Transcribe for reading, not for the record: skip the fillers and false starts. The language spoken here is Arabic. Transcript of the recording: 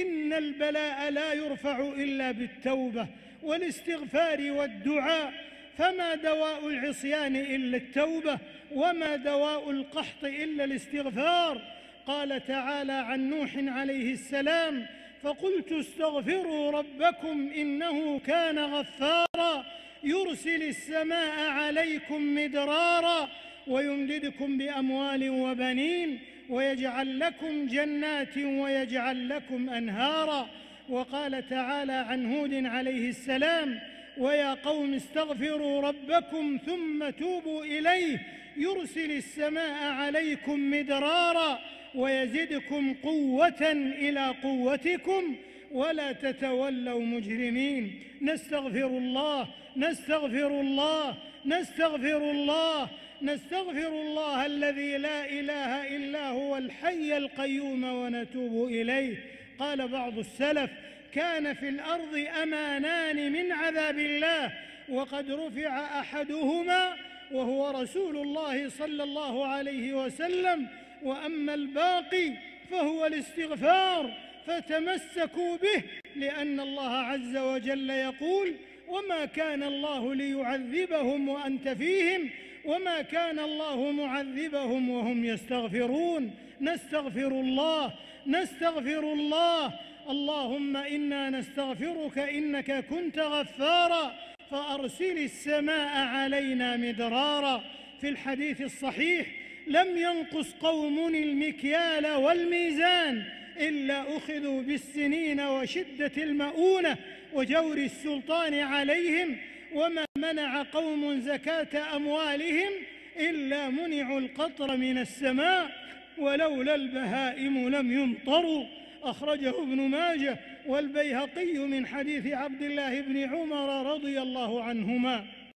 إن البلاء لا يرفع إلا بالتوبة والاستغفار والدعاء، فما دواء العصيان إلا التوبة، وما دواء القحط إلا الاستغفار. قال تعالى عن نوح عليه السلام: فقلت استغفروا ربكم إنه كان غفارا يرسل السماء عليكم مدرارا ويمددكم بأموال وبنين ويجعل لكم جنات ويجعل لكم أنهارا. وقال تعالى عن هود عليه السلام: ويا قوم استغفروا ربكم ثم توبوا إليه يرسل السماء عليكم مدرارا ويزدكم قوة إلى قوتكم ولا تتولوا مجرمين. نستغفر الله نستغفر الله نستغفر الله نستغفر الله الذي لا إله إلا هو الحي القيوم ونتوب إليه. قال بعض السلف: كان في الأرض أمانان من عذاب الله وقد رفع أحدهما وهو رسول الله صلى الله عليه وسلم، وأما الباقي فهو الاستغفار، فتمسكوا به، لأن الله عز وجل يقول: وما كان الله ليعذبهم وأنت فيهم وما كان الله معذبهم وهم يستغفرون. نستغفر الله نستغفر الله. اللهم إنا نستغفرك إنك كنت غفارا فأرسل السماء علينا مدرارا. في الحديث الصحيح: لم ينقص قوم المكيال والميزان إلا أخذوا بالسنين وشدة المؤونة وجور السلطان عليهم، وما منع قوم زكاة أموالهم إلا منعوا القطر من السماء، ولولا البهائم لم يمطروا. أخرجه ابن ماجه والبيهقي من حديث عبد الله بن عمر رضي الله عنهما.